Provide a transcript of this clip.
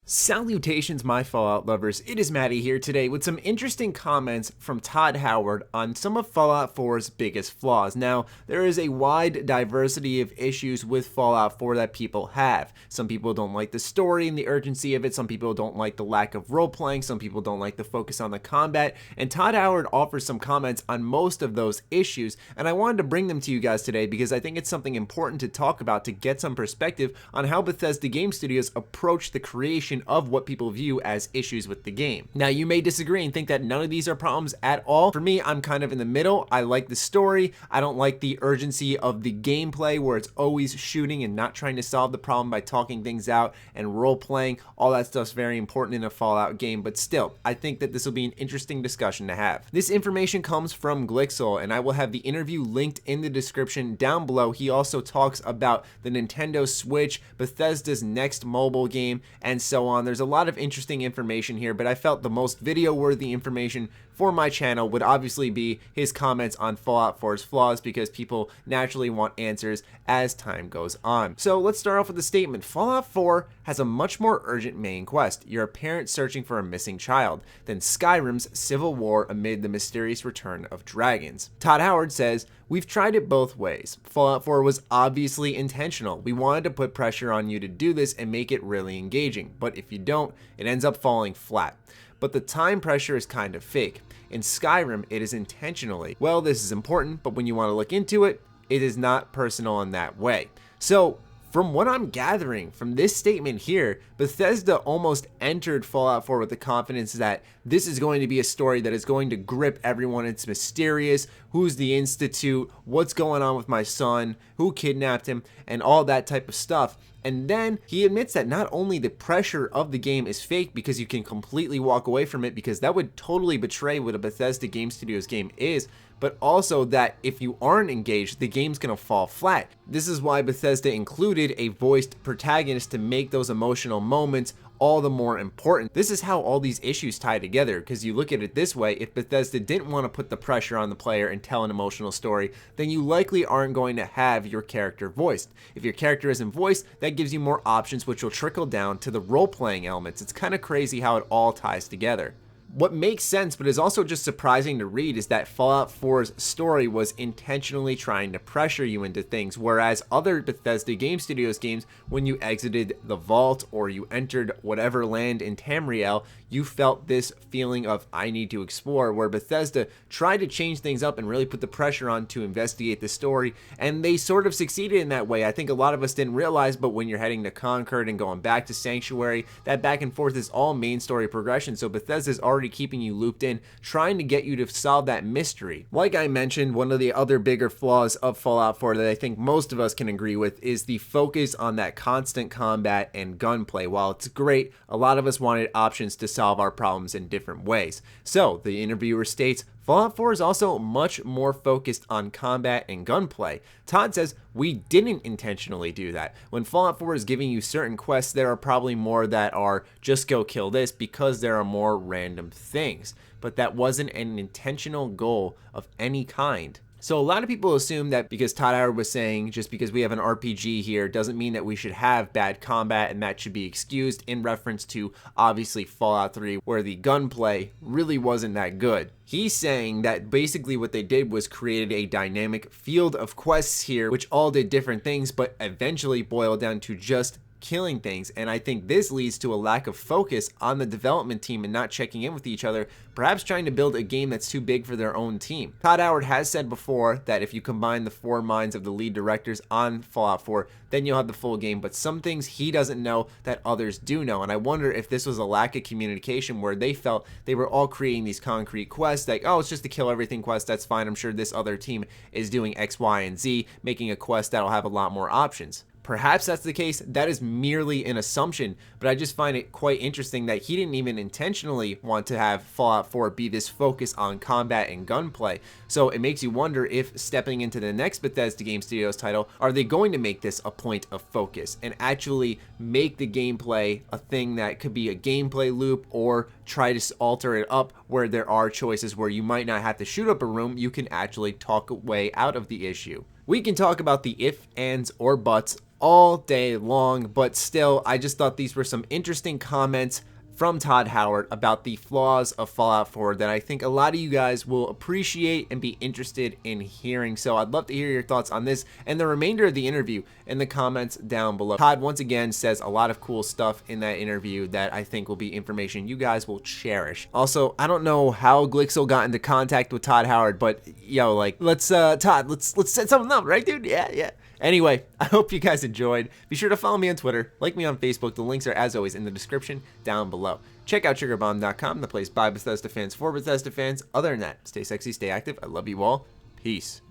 Salutations, my Fallout lovers. It is Matty here today with some interesting comments from Todd Howard on some of Fallout 4's biggest flaws. Now, there is a wide diversity of issues with Fallout 4 that people have. Some people don't like the story and the urgency of it. Some people don't like the lack of role-playing. Some people don't like the focus on the combat. And Todd Howard offers some comments on most of those issues. And I wanted to bring them to you guys today because I think it's something important to talk about to get some perspective on how Bethesda Game Studios approach the creation of what people view as issues with the game. Now, you may disagree and think that none of these are problems at all. For me, I'm kind of in the middle. I like the story. I don't like the urgency of the gameplay where it's always shooting and not trying to solve the problem by talking things out and role-playing. All that stuff's very important in a Fallout game, but still, I think that this will be an interesting discussion to have. This information comes from Glixel, and I will have the interview linked in the description down below. He also talks about the Nintendo Switch, Bethesda's next mobile game, and so on. There's a lot of interesting information here, but I felt the most video-worthy information for my channel would obviously be his comments on Fallout 4's flaws because people naturally want answers as time goes on. So let's start off with the statement. Fallout 4 has a much more urgent main quest. You're a parent searching for a missing child than Skyrim's civil war amid the mysterious return of dragons. Todd Howard says, "We've tried it both ways. Fallout 4 was obviously intentional. We wanted to put pressure on you to do this and make it really engaging, but if you don't, it ends up falling flat. But the time pressure is kind of fake. In Skyrim, it is intentionally. Well, this is important, but when you want to look into it, it is not personal in that way." So, from what I'm gathering from this statement here, Bethesda almost entered Fallout 4 with the confidence that this is going to be a story that is going to grip everyone. It's mysterious. Who's the Institute? What's going on with my son? Who kidnapped him? And all that type of stuff. And then he admits that not only the pressure of the game is fake because you can completely walk away from it because that would totally betray what a Bethesda Game Studios game is, but also that if you aren't engaged, the game's gonna fall flat. This is why Bethesda included a voiced protagonist to make those emotional moments all the more important. This is how all these issues tie together, because you look at it this way: if Bethesda didn't want to put the pressure on the player and tell an emotional story, then you likely aren't going to have your character voiced. If your character isn't voiced, that gives you more options, which will trickle down to the role-playing elements. It's kind of crazy how it all ties together. What makes sense, but is also just surprising to read, is that Fallout 4's story was intentionally trying to pressure you into things, whereas other Bethesda Game Studios games, when you exited the vault or you entered whatever land in Tamriel, you felt this feeling of, I need to explore, where Bethesda tried to change things up and really put the pressure on to investigate the story, and they sort of succeeded in that way. I think a lot of us didn't realize, but when you're heading to Concord and going back to Sanctuary, that back and forth is all main story progression, so Bethesda's already keeping you looped in, trying to get you to solve that mystery. Like I mentioned, one of the other bigger flaws of Fallout 4 that I think most of us can agree with is the focus on that constant combat and gunplay. While it's great, a lot of us wanted options to solve our problems in different ways. So, the interviewer states, Fallout 4 is also much more focused on combat and gunplay. Todd says, "We didn't intentionally do that. When Fallout 4 is giving you certain quests, there are probably more that are just go kill this because there are more random things. But that wasn't an intentional goal of any kind." So a lot of people assume that because Todd Howard was saying just because we have an RPG here doesn't mean that we should have bad combat, and that should be excused in reference to obviously Fallout 3 where the gunplay really wasn't that good. He's saying that basically what they did was created a dynamic field of quests here which all did different things but eventually boiled down to just killing things, and I think this leads to a lack of focus on the development team and not checking in with each other, perhaps trying to build a game that's too big for their own team. Todd Howard has said before that if you combine the 4 minds of the lead directors on Fallout 4, then you'll have the full game, but some things he doesn't know that others do know, and I wonder if this was a lack of communication where they felt they were all creating these concrete quests, like, oh, it's just a kill everything quest, that's fine, I'm sure this other team is doing X, Y, and Z, making a quest that'll have a lot more options. Perhaps that's the case. That is merely an assumption, but I just find it quite interesting that he didn't even intentionally want to have Fallout 4 be this focus on combat and gunplay. So it makes you wonder if stepping into the next Bethesda Game Studios title, are they going to make this a point of focus and actually make the gameplay a thing that could be a gameplay loop, or try to alter it up where there are choices where you might not have to shoot up a room, you can actually talk a way out of the issue. We can talk about the if, ands, or buts all day long, but still, I just thought these were some interesting comments from Todd Howard about the flaws of Fallout 4 that I think a lot of you guys will appreciate and be interested in hearing. So I'd love to hear your thoughts on this and the remainder of the interview in the comments down below. Todd once again says a lot of cool stuff in that interview that I think will be information you guys will cherish. Also, I don't know how Glixel got into contact with Todd Howard, but yo, like, Todd, let's set something up, right, dude? Yeah. Anyway, I hope you guys enjoyed. Be sure to follow me on Twitter, like me on Facebook. The links are, as always, in the description down below. Check out SugarBomb.com, the place by Bethesda fans for Bethesda fans. Other than that, stay sexy, stay active. I love you all. Peace.